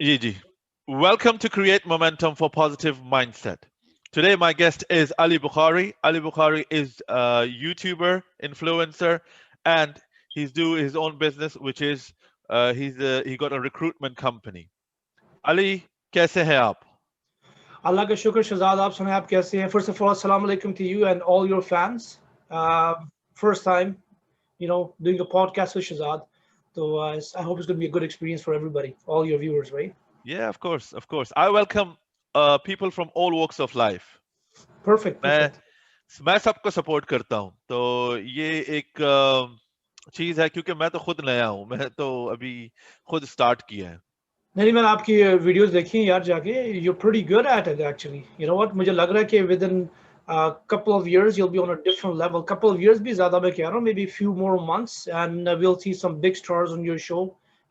Ji ji. Welcome to Create Momentum for Positive Mindset. Today, my guest is Ali Bukhari. Ali Bukhari is a YouTuber, influencer, and he's doing his own business, which is he got a recruitment company. Ali, कैसे हैं आप? Allah ka shukr Shazad aap sunaye aap kaise hain? First of all, assalamu alaikum to you and all your fans. First time, doing a podcast with Shazad. So I hope it's going to be a good experience for everybody, all your viewers, right? Yeah, of course, of course. I welcome people from all walks of life. Perfect, मैं perfect. मैं सबको support करता हूँ. तो ये एक चीज है क्योंकि मैं तो खुद नया हूँ. मैं तो अभी खुद स्टार्ट किया है. नहीं मैंने आपकी वीडियोस देखी हैं यार जाके. You're pretty good at it actually. You know what? मुझे लग रहा है कि within a couple of years you'll be on a different level. Couple of years भी ज़्यादा मैं कह रहा हूँ. Maybe a few more months and we'll see some big stars on your show.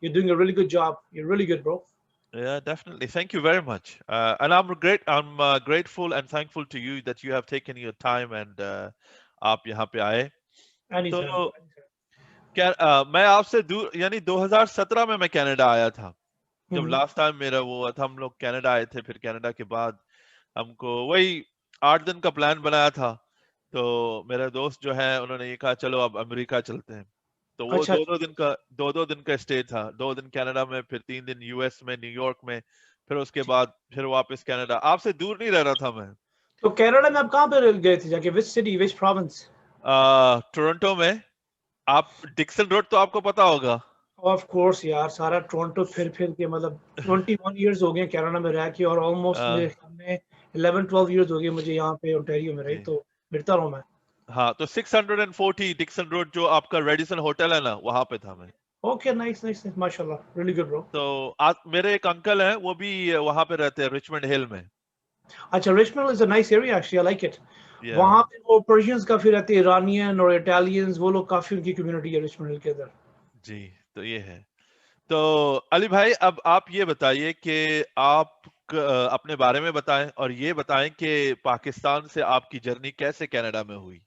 You're doing a really good job. You're really good, bro. Yeah, definitely. Thank you very much. And I'm grateful and thankful to you that you have taken your time and आप यहाँ पे आए. तो Anytime, bro. मैं आपसे दूर यानी 2017 में मैं कनाडा आया था. जब Mhm. लास्ट टाइम मेरा वो हुआ था, हम लोग कनाडा आए थे. फिर कनाडा के बाद हमको वही 8 दिन का प्लान बनाया था. तो मेरे दोस्त जो है उन्होंने ये कहा चलो अब अमेरिका चलते हैं. तो वो अच्छा अच्छा. दो दिन का स्टे था. 2 दिन कनाडा में, फिर 3 दिन यूएस में, न्यूयॉर्क में, फिर उसके बाद फिर वापस कनाडा. आपसे दूर नहीं रह रहा था मैं. तो कनाडा में आप कहाँ पे गए थे जाके? Which city, which province? Toronto में. आप डिक्सन रोड तो आपको पता होगा. ऑफ कोर्स यार, सारा टोरंटो फिर के मतलब 21 इयर्स हो गए कनाडा में रह के, और ऑलमोस्ट अ, मेरे ख्याल में 11-12 इयर्स हो गए मुझे यहाँ पे ओंटारियो में, राइट? जी. तो फिरता रहा हूँ मैं. हाँ, तो 640 डिक्सन रोड जो आपका रेडिसन होटल है ना, वहां पे था मैं. ओके, नाइस नाइस नाइस, माशाल्लाह, रियली गुड ब्रो. तो आज मेरे एक अंकल हैं, वो भी वहां पे रहते हैं रिचमंड हिल में. अच्छा, Richmond is a nice area actually, I like it. या वहाँ पे वो पर्शियंस काफी रहते हैं, इरानियन और इटालियंस, वो लोग काफी, उनकी कम्युनिटी है रिचमंड हिल के अंदर. जी. तो ये है. तो अली भाई, अब आप ये बताइए कि आप अपने बारे में बताएं और ये बताएं कि पाकिस्तान से आपकी जर्नी कैसे कनाडा में हुई.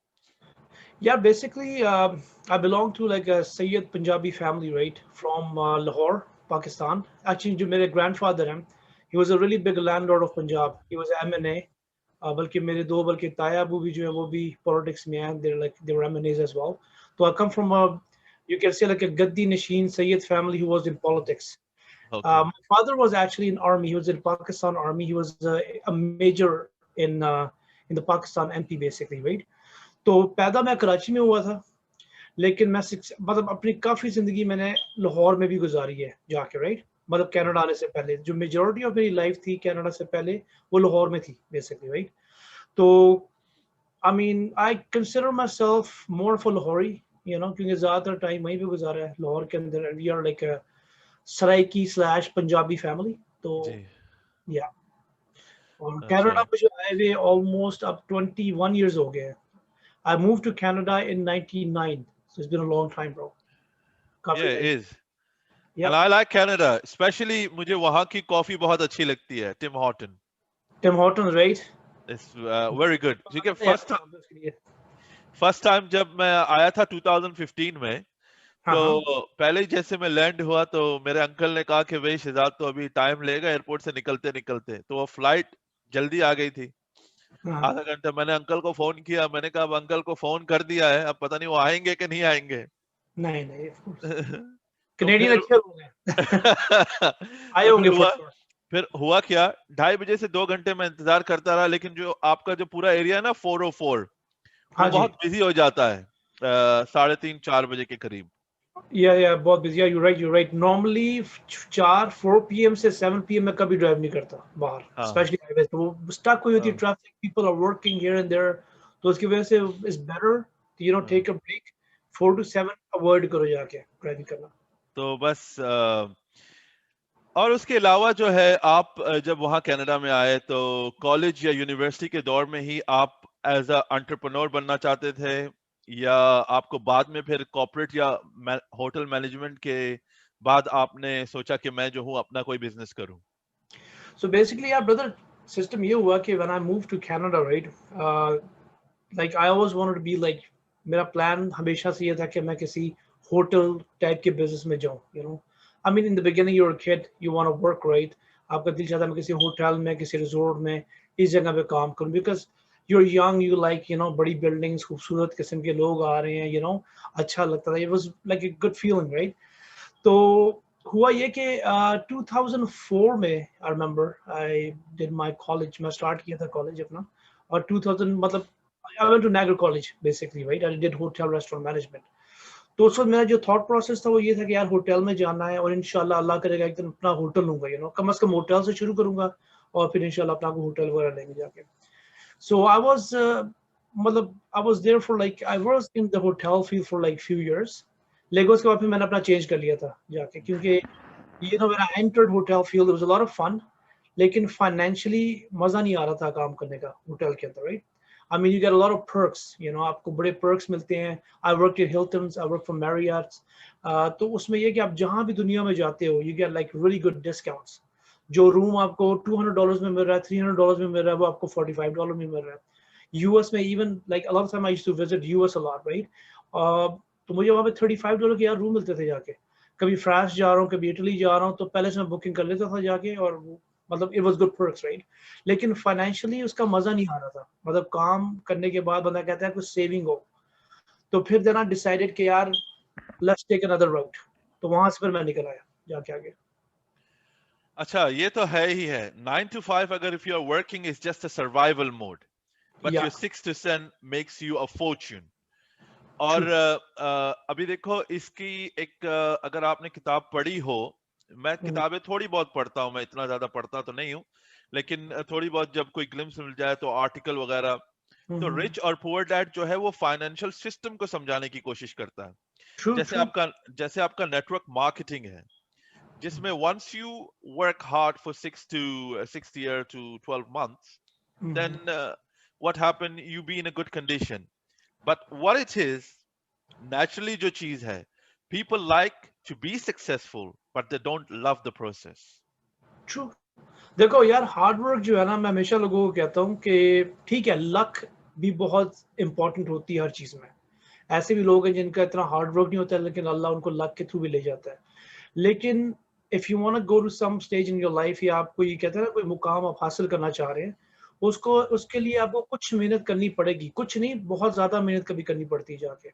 Yeah, basically, I belong to like a Sayyid Punjabi family, right, from Lahore, Pakistan. Actually, जो मेरे grandfather हैं, he was a really big landlord of Punjab. He was a MNA. बल्कि मेरे दो बल्कि ताया अबू भी जो है वो भी politics में हैं. They were MNAs as well. So I come from a, you can say like a Gaddi Nasheen Sayyid family who was in politics. Okay. My father was actually in army. He was in Pakistan army. He was a major in the Pakistan MP basically, right? तो पैदा मैं कराची में हुआ था, लेकिन मैं मतलब अपनी काफ़ी ज़िंदगी मैंने लाहौर में भी गुजारी है जाके, राइट? मतलब कनाडा आने से पहले जो मेजॉरिटी ऑफ मेरी लाइफ थी कनाडा से पहले, वो लाहौर में थी बेसिकली, राइट? तो आई mean I consider my self more for Lahori, क्योंकि ज़्यादातर टाइम वहीं पे गुजारा है लाहौर के अंदर. We are like Saraiki slash Punjabi family. तो जी. या, और अच्छा. कनाडा में जो आए हुए ऑलमोस्ट अब 21 ईयर्स हो गए हैं. I moved to Canada in 99, so it's been a long time, bro. Yeah, काफी it time. is. And Yep. I like Canada, especially मुझे वहाँ की कॉफी बहुत अच्छी लगती है, Tim Horton. Tim Hortons, right? It's very good. क्योंकि पागल है यार मोहब्बत के लिए. फर्स्ट टाइम जब मैं आया था 2015 में, हाँ तो हाँ पहले ही जैसे मैं लैंड हुआ तो मेरे अंकल ने कहा कि भाई शहजाद तो अभी टाइम लेगा एयरपोर्ट से निकलते निकलते. तो वो फ्लाइट जल्दी आ गई थी. हाँ. आधा घंटा. मैंने अंकल को फोन किया. मैंने कहा अब अंकल को फोन कर दिया है, अब पता नहीं वो आएंगे कि नहीं आएंगे. नहीं नहीं, of course. तो Canadian फिर अच्छे लोग हैं. आए तो फिर होंगे for हुआ sure. फिर हुआ क्या, 2:30 बजे से 2 घंटे मैं इंतजार करता रहा. लेकिन जो आपका जो पूरा एरिया है ना 404, वो हाँ जी. बहुत बिजी हो जाता है 3:30 4 बजे के करीब. या बहुत बिजी है. You're right. Normally 4 PM से 7 PM मैं कभी ड्राइव नहीं करता बाहर, हाँ. Specially highway. तो वो स्टक हुई होती है हाँ. Traffic, people are working here and there. तो उसकी वजह से इट्स बेटर हाँ. Take a break. 4 to 7 avoid करो जाके ड्राइविंग करना. तो बस और उसके अलावा जो है आप जब वहाँ कनाडा में आए तो कॉलेज या यूनिवर्सिटी के दौर में ही आप एज अ एंटरप्रेन्योर बनना चाहते थे, या आपको बाद में फिर कॉर्पोरेट या होटल मैनेजमेंट के बाद आपने सोचा कि मैं जो हूँ अपना कोई बिजनेस करूँ. So basically, yeah, brother, system ये हुआ कि when I moved to Canada, right? Like I always wanted to be like, मेरा plan हमेशा से ये था कि मैं किसी होटल टाइप के बिजनेस में जाऊँ. I mean, in the beginning, you're a kid, you want to work, right? आपका दिल चाहता है मैं किसी होटल में, किसी रिजोर्ट में, इस जगह पे काम करूं, because you're young, you like, you know, बड़ी buildings, खूबसूरत किस्म के लोग आ रहे हैं, you know, अच्छा लगता था. It was like a good feeling, right? तो हुआ ये कि 2004 में I remember I did my college, मैं start किया था college अपना, और 2000 मतलब I went to Niagara College basically, right? I did hotel restaurant management. तो उस वक्त मेरा जो थॉट प्रोसेस था वो ये था कि यार होटल में जाना है और इंशाल्लाह अल्लाह करेगा एक दिन अपना होटल लूंगा, यू नो, कम से कम होटल से शुरू करूंगा और फिर इंशाल्लाह अपना को होटल वगैरह लेंगे जाके. सो आई वाज मतलब I was there for like I was in the hotel field for like few years. लेकिन उसके बाद फिर मैंने अपना चेंज कर लिया था जाके, क्योंकि you know when I entered hotel field, it was a lot of fun, लेकिन financially मजा नहीं आ रहा था काम करने का होटल के अंदर, right? I mean, you get a lot of perks, you know, आपको बड़े perks मिलते हैं. I worked at Hilton's, I worked for Marriott's. तो उसमें ये कि आप जहाँ भी दुनिया में जाते हो, you get like really good discounts. जो रूम आपको $200 में मिल रहा है, $300 में मिल रहा है, वो आपको $45 में मिल रहा है. US में even like a lot of time I used to visit US a lot, right? तो मुझे वहाँ पे $35 के यार रूम मिलते थे जाके. कभी फ्रांस जा रहा हूँ, कभी इटली जा रहा हूँ, तो पहले से मैं बुकिंग कर लेता था जाके, और मतलब it was good perks, right? लेकिन फाइनेंशियली उसका मजा नहीं आ रहा था. मतलब काम करने के बाद बंदा कहता है कुछ सेविंग हो, तो फिर देन आई डिसाइडेड कि यार लेट्स टेक अनदर रूट. तो वहां से फिर मैं निकल आया जाके आगे. अच्छा, ये तो है ही है. 9 to 5 अगर if you are working is just a survival mode, but या your 6 to 10 makes you a fortune. True. और अभी देखो इसकी एक अगर आपने किताब पढ़ी हो, मैं किताबें थोड़ी बहुत पढ़ता हूँ, मैं इतना ज्यादा पढ़ता तो नहीं हूँ, लेकिन थोड़ी बहुत जब कोई ग्लिम्स मिल जाए तो आर्टिकल वगैरह. तो रिच और पुअर डैड जो है वो फाइनेंशियल सिस्टम को समझाने की कोशिश करता है. ट्रू. ट्रू. जैसे आपका नेटवर्क मार्केटिंग है, जिसमें once you work hard for 6 year to 12 months, then what happened, you be in a good condition. But what it is, naturally जो चीज है, people like to be successful but they don't love the process. True. देखो यार, hard work जो है ना, मैं हमेशा लोगों को कहता हूँ कि ठीक है, लक भी बहुत इंपॉर्टेंट होती है हर चीज में. ऐसे भी लोग हैं जिनका इतना हार्ड वर्क नहीं होता है, लेकिन अल्लाह उनको लक के थ्रू भी ले जाता है. लेकिन if you want to go to some stage in your life, या आपको ये कहते हैं ना कोई मुकाम आप हासिल करना चाह रहे हैं, उसको उसके लिए आपको कुछ मेहनत करनी पड़ेगी. कुछ नहीं, बहुत ज्यादा मेहनत कभी करनी पड़ती है जाके.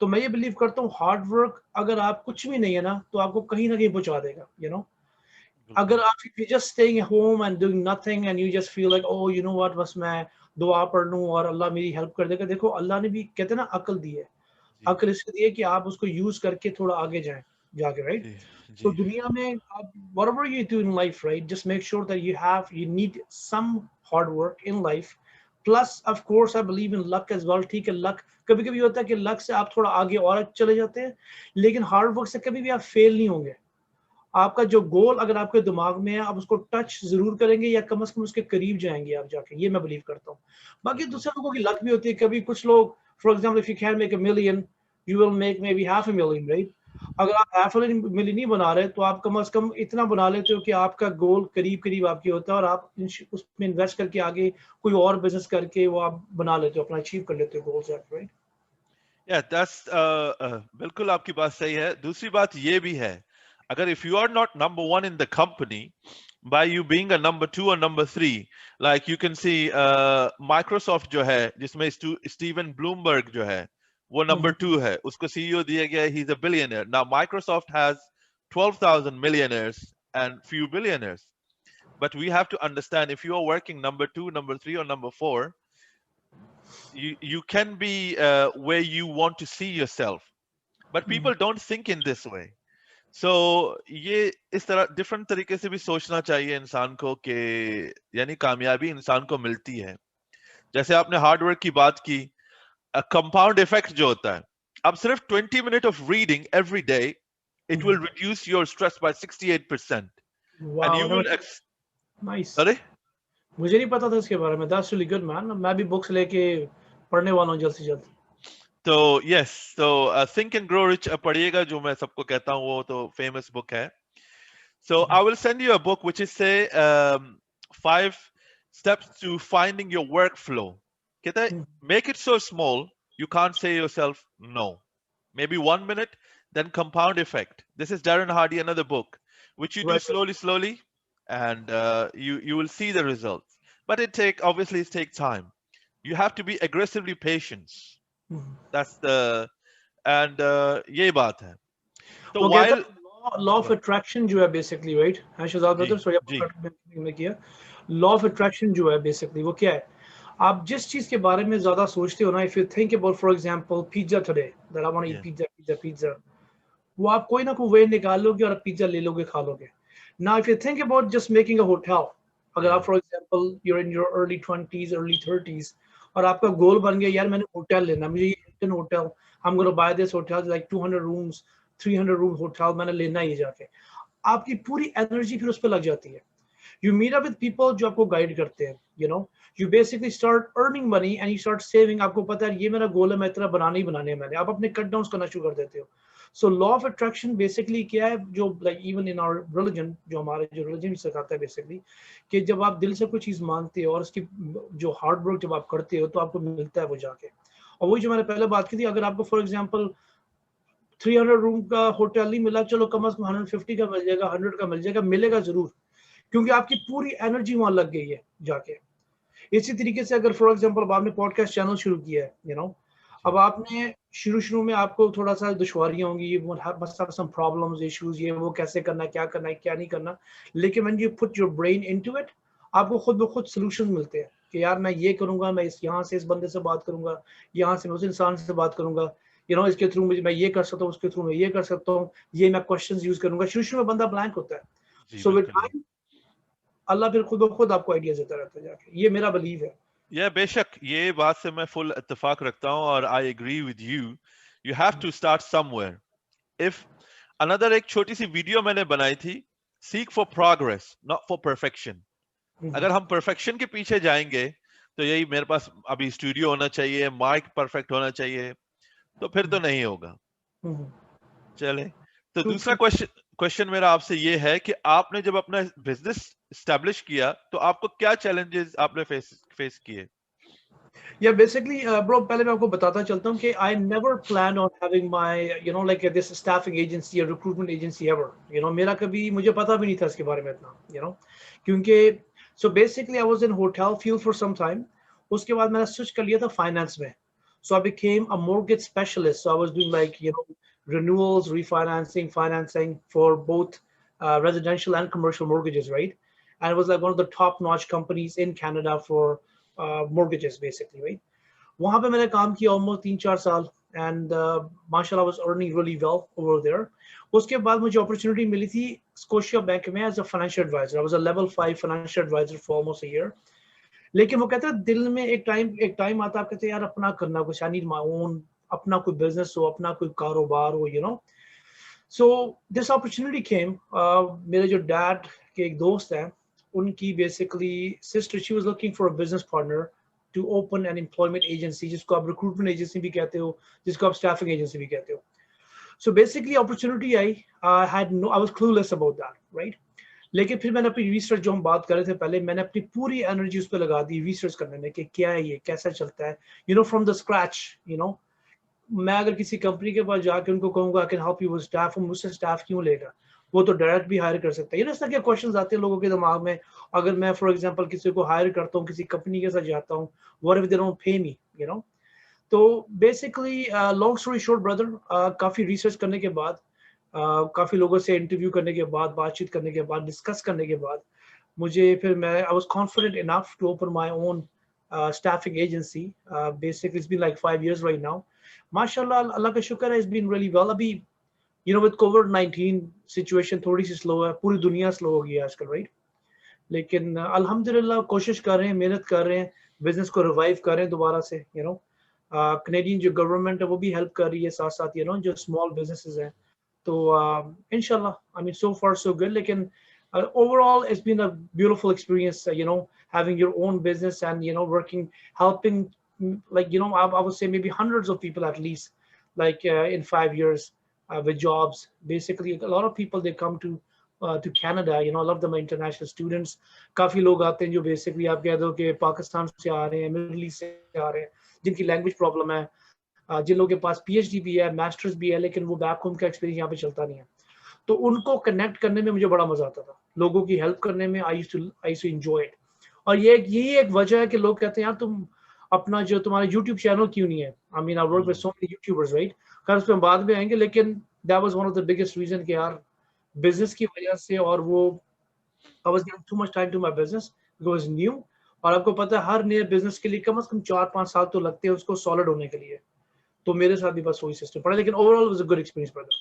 तो मैं ये बिलीव करता हूँ हार्ड वर्क अगर आप कुछ भी नहीं है ना, तो आपको कहीं ना कहीं पहुंचा देगा, यू नो. बिल्कुल. अगर आप if you're just staying at home and doing nothing and you just feel like oh you know what, बस मैं दुआ पढ़ लूं और अल्लाह मेरी हेल्प कर देगा. देखो अल्लाह ने भी कहते हैं ना अकल दी है. जी अकल इसलिए दी है कि आप उसको यूज करके थोड़ा आगे जाएं जाके, राइट? जी तो जी. दुनिया में आप whatever you do in life, right, just make sure that you need some hard work in life. Plus of course I believe in luck as well. ठीक है, लक कभी कभी होता है कि लक से आप थोड़ा आगे और चले जाते हैं, लेकिन हार्ड वर्क से कभी भी आप फेल नहीं होंगे. आपका जो गोल अगर आपके दिमाग में है, आप उसको टच जरूर करेंगे या कम से कम उसके करीब जाएंगे आप जाके. ये मैं बिलीव करता हूँ. बाकी बिल्कुल. दूसरे लोगों की लक भी होती है. कभी कुछ लोग, for example, if you can make a million, you will make may be half a million, right? अगर आप हाफ मिलियन नहीं बना रहे, तो आप कम से कम इतना बना लेते हो कि आपका गोल करीब करीब आपके होता है, और आप उसमें इन्वेस्ट करके आगे कोई और बिजनेस करके वो आप बना लेते हो, अपना अचीव कर लेते हो गोल्स, राइट? Yeah, that's बिल्कुल आपकी बात सही है. दूसरी बात ये भी है, अगर if you are not number one in the company, by you being a number two or number three, like you can see Microsoft जो है, जिसमें Steven Bloomberg जो है, वो number two है, उसको CEO दिया गया है, he's a billionaire. Now Microsoft has 12,000 millionaires and few billionaires. But we have to understand, if you are working number two, number three, or number four, you can be where you want to see yourself, but people don't think in this way. So ये इस तरह different तरीके से भी सोचना चाहिए इंसान को कि यानी कामयाबी इंसान को मिलती है. जैसे आपने हार्ड वर्क की बात की, कंपाउंड इफेक्ट जो होता है, अब सिर्फ 20 minute of reading every day, it will reduce your stress by 68%, and wow, you will nice. अरे मुझे नहीं पता था इसके बारे में. That's really good man. मैं भी बुक्स लेके पढ़ने वाला हूँ जल्द से जल्द. तो यस, तो थिंक एंड ग्रो रिच पढ़िएगा, जो मैं सबको कहता हूँ, वो तो फेमस बुक है. So I will send you a book which is say 5 steps to finding your workflow. कहता है, make it so small you can't say yourself no. Maybe 1 minute, then compound effect. This is Darren Hardy, another book, which you do Right. slowly, and you will see the results. But obviously it takes time. You have to be aggressively patient. Mhm. That's the and ये बात है. So वो कहता while है law of attraction जो है basically, right? हाँ शहजाद जी brother, sorry जी आपको में किया। लॉ ऑफ अट्रैक्शन जो है बेसिकली वो क्या है? आप जिस चीज के बारे में ज्यादा सोचते हो ना, if you think about for example pizza today, that I want to eat yeah pizza pizza pizza, वो आप कोई ना कोई वे निकाल लोगे और पिज्जा ले लोगे, खा लोगे। Now if you think about just making a hotel, अगर आप yeah for example you are in your early 20s early 30s और आपका गोल बन गया यार मैंने होटल लेना, मुझे ये Hilton hotel, I am gonna by this hotel like 200 rooms 300 room hotel मैंने लेना ही जाके, आपकी पूरी एनर्जी फिर उस पर लग जाती है। You meet up with people जो आपको गाइड करते हैं, you know, you basically start earning money and you start saving। आपको पता है ये मेरा गोल है, मैं इतना बनाना ही बनाने है मैंने, आप अपने कट डाउन करना शुरू कर देते हो। So law of attraction basically क्या है, जो like even in our religion, जो हमारे जो रिलीजन सिखाता है बेसिकली, कि जब आप दिल से कोई चीज मांगते हो और उसकी जो हार्ड वर्क जब आप करते हो तो आपको मिलता है वो जाके। और वही जो मैंने पहले बात की थी, अगर आपको फॉर एग्जाम्पल 300 रूम का होटल नहीं मिला, चलो कम अज कम 150 का मिल जाएगा, 100 का मिल जाएगा, मिलेगा जरूर, क्योंकि आपकी पूरी एनर्जी वहां लग गई है जाके। इसी तरीके से अगर फॉर एग्जांपल अब आपने पॉडकास्ट चैनल शुरू किया है, यू नो, अब जी आपने शुरू में आपको थोड़ा सा दुश्वारियां होंगी, you must have some problems issues, ये वो कैसे करना है, क्या नहीं करना, लेकिन when you put your brain into it, आपको खुद ब खुद सोल्यूशन मिलते हैं कि यार मैं ये करूंगा, मैं इस यहाँ से इस बंदे से बात करूंगा, यहाँ से मैं उस इंसान से बात करूंगा, यू नो, इसके थ्रू मुझे मैं ये कर सकता हूँ, उसके थ्रू मैं ये कर सकता हूँ, ये मैं क्वेश्चंस यूज करूंगा। शुरू में बंदा ब्लैंक होता है, जी सो विद बिल्कुल टाइम अल्लाह फिर खुद ब खुद आपको आइडिया देता रहता है जाके, ये मेरा बिलीव है। यह बेशक ये बात से मैं फुल इत्तेफाक रखता हूं और I agree with you. You have to start somewhere. If another एक छोटी सी वीडियो मैंने बनाई थी, seek for progress not for perfection. Hmm, अगर हम परफेक्शन के पीछे जाएंगे तो यही मेरे पास अभी स्टूडियो होना चाहिए, माइक परफेक्ट होना चाहिए, तो फिर तो नहीं होगा. हम्म, चले, तो ट्रू दूसरा ट्रू। क्वेश्चन मेरा आपसे ये है कि आपने जब अपना बिजनेस स्टैब्लिश किया तो आपको क्या चैलेंजेस आपने फेस किए? या बेसिकली ब्रो, पहले मैं आपको बताता चलता हूँ कि I never plan on having my you know like this staffing agency या recruitment agency ever, you know, मेरा कभी मुझे पता भी नहीं था इसके बारे में इतना, यू नो, क्योंकि so basically I was in hotel field for some time, उसके बाद मैंने स्विच कर लिया था फाइनेंस में, so I became a mortgage specialist. So I was doing like, you know, renewals, refinancing, financing for both residential and commercial mortgages, right? And it was like one of the top-notch companies in Canada for mortgages, basically, right? वहाँ पे मैंने काम किया almost 3-4 साल, and माशाल्लाह was earning really well over there. उसके बाद मुझे opportunity मिली थी Scotia Bank में as a financial advisor. I was a level 5 financial advisor for almost a year. लेकिन वो कहता है दिल में एक टाइम आता है, आप कहते हैं यार अपना करना कुछ, आई नीड माय ओन, अपना कोई बिजनेस हो, अपना कोई कारोबार हो, you know. So this opportunity came, मेरे जो डैड के एक दोस्त हैं, उनकी basically sister, she was looking for a business partner to open an employment agency, जिसको आप रिक्रूटमेंट एजेंसी भी कहते हो, जिसको आप स्टाफिंग एजेंसी भी कहते हो। So basically opportunity I, I was clueless about that, right? लेकिन फिर मैंने अपनी रिसर्च, जो हम बात कर रहे थे पहले, मैंने अपनी पूरी एनर्जी उस पर लगा दी रिसर्च करने में कि क्या है ये, कैसा चलता है, you know, from the scratch, you know. मैं अगर किसी कंपनी के पास जाके उनको कहूंगा I can help you with staff, मुझसे स्टाफ क्यों लेगा? वो तो डायरेक्ट भी हायर कर सकता है। ये ना, इस तरह के क्वेश्चंस आते हैं लोगों के दिमाग में। अगर मैं फॉर एग्जांपल किसी को हायर करता हूँ, किसी कंपनी के साथ जाता हूँ, what if they don't pay me, you know. तो basically long story short brother, काफी रिसर्च करने के बाद, काफी लोगों से इंटरव्यू करने के बाद, बातचीत करने के बाद, डिस्कस करने के बाद, मुझे फिर मैं I was confident enough to open my own staffing agency. Basically it's been like 5 years right now. माशाल्लाह, अल्लाह का शुक्र है, it's been really well. अभी you know with COVID-19 situation थोड़ी सी स्लो है, पूरी दुनिया स्लो हो गई है आजकल, राइट? लेकिन अल्हम्दुलिल्लाह कोशिश कर रहे हैं, मेहनत कर रहे हैं, बिजनेस को रिवाइव कर रहे हैं दोबारा से, यू नो। कनेडियन जो गवर्नमेंट है वो भी हेल्प कर रही है साथ साथ, यू नो, जो स्मॉल बिजनेसेस हैं। तो inshallah, I mean, so far so good. Like, overall, it's been a beautiful experience. You know, having your own business and, you know, working, helping, like, you know, I would say maybe hundreds of people at least, like in 5 years, with jobs. Basically, a lot of people, they come to Canada. You know, a lot of them are international students. काफी लोग आते हैं जो basically आप कह दो कि पाकिस्तान से आ रहे हैं, मिडिल ईस्ट से आ रहे हैं, जिनकी लैंग्वेज प्रॉब्लम है, जिन लोगों के पास पीएचडी भी है, मास्टर्स भी है, लेकिन वो बैक होम का एक्सपीरियंस यहाँ पे चलता नहीं है, तो उनको कनेक्ट करने में मुझे बड़ा मजा आता था, लोगों की हेल्प करने में। I used to enjoy it. और यही एक वजह है कि लोग कहते हैं यार तुम अपना जो तुम्हारा यूट्यूब चैनल क्यों नहीं है। I mean I work with so many YouTubers, right. खैर उस पर हम बाद में आएंगे, लेकिन that was one of the biggest reason कि यार बिजनेस की वजह से, और वो I was giving too much time to my business because new. और आपको पता है हर नए बिजनेस के लिए कम से कम 4-5 साल तो लगते हैं उसको सॉलिड होने के लिए। तो मेरे साथ भी बस वही सिस्टम पड़ा, लेकिन overall was a good experience brother.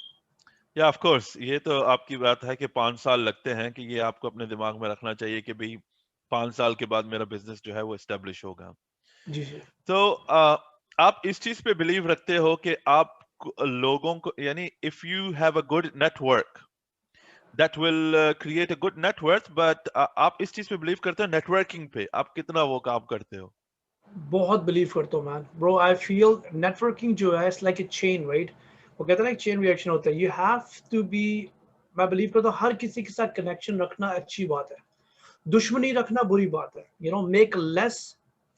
या ऑफ कोर्स, ये तो आपकी बात है कि 5 साल लगते हैं, कि ये आपको अपने दिमाग में रखना चाहिए कि भाई 5 साल के बाद मेरा बिजनेस जो है वो एस्टेब्लिश होगा। जी जी। तो आप इस चीज पे बिलीव रखते हो कि आप लोगों को, यानी if you have a good network that will create a good network, but आप इस चीज पे बिलीव करते हो, नेटवर्किंग पे आप कितना वो काम करते हो? बहुत बिलीव करता हूँ man bro. I feel networking जो है it's like a chain, right. वो कहते हैं ना एक चेन रिएक्शन होता है। यू हैव टू बी, मैं बिलीव करता हूँ हर किसी के साथ कनेक्शन रखना अच्छी बात है, दुश्मनी रखना बुरी बात है। You know, make less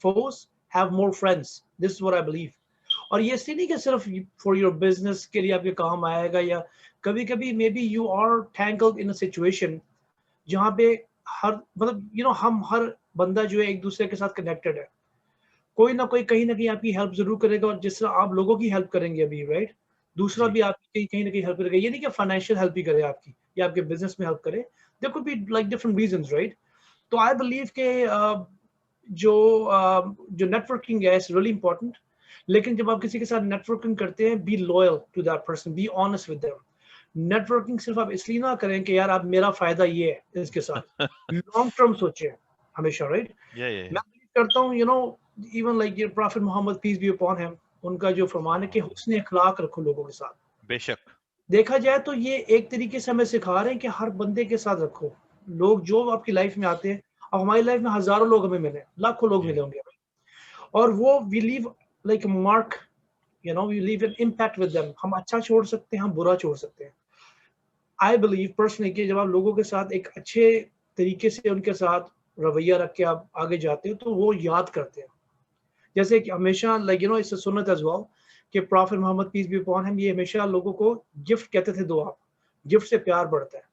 force, have more friends, this is what I believe. और ये इसलिए नहीं कि सिर्फ फॉर योर बिजनेस के लिए आपके काम आएगा, या कभी कभी maybe you are tangled in a situation जहाँ पे हर मतलब यू नो हम हर बंदा जो है एक दूसरे के साथ कनेक्टेड है। कोई ना कोई कहीं ना कहीं आपकी हेल्प जरूर करेगा, और जिस तरह आप लोगों की हेल्प करेंगे अभी, राइट, दूसरा जी। भी आपकी कहीं ना कहीं हेल्प करेगा। ये नहीं कि फाइनेंशियल हेल्प ही करे आपकी या आपके बिजनेस में हेल्प करे, there could be like different reasons, right. तो आई बिलीव के जो नेटवर्किंग है इज रियली इंपॉर्टेंट। लेकिन जब आप किसी के साथ नेटवर्किंग करते हैं, be loyal to that person, be honest with them. Networking सिर्फ आप इसलिए ना करें कि यार आप मेरा फायदा ये है इसके साथ, लॉन्ग टर्म सोचिए हमेशा, राइट। ये मैं बिलीव करता हूँ, यू नो, इवन लाइक ये prophet Muhammad peace be upon him, उनका जो फरमान है कि हुस्न अखलाक रखो लोगों के साथ। बेशक। देखा जाए तो ये एक तरीके से हमें सिखा रहे हैं कि हर बंदे के साथ रखो। लोग जो आपकी लाइफ में आते हैं, अब हमारी लाइफ में हजारों लोग हमें मिले, लाखों लोग जी। मिले होंगे हमें, और वो we leave like mark, you know, we leave an impact with them. हम अच्छा छोड़ सकते हैं, हम बुरा छोड़ सकते हैं। आई बिलीव पर्सनली कि जब आप लोगों के साथ एक अच्छे तरीके से उनके साथ रवैया रख के आप आगे जाते हो, तो वो याद करते हैं। जैसे कि हमेशा like you know it's a सुन्नत एज़ वेल कि prophet Muhammad peace be upon him ये हमेशा लोगों को गिफ्ट कहते थे, दो आप, गिफ्ट से प्यार बढ़ता है।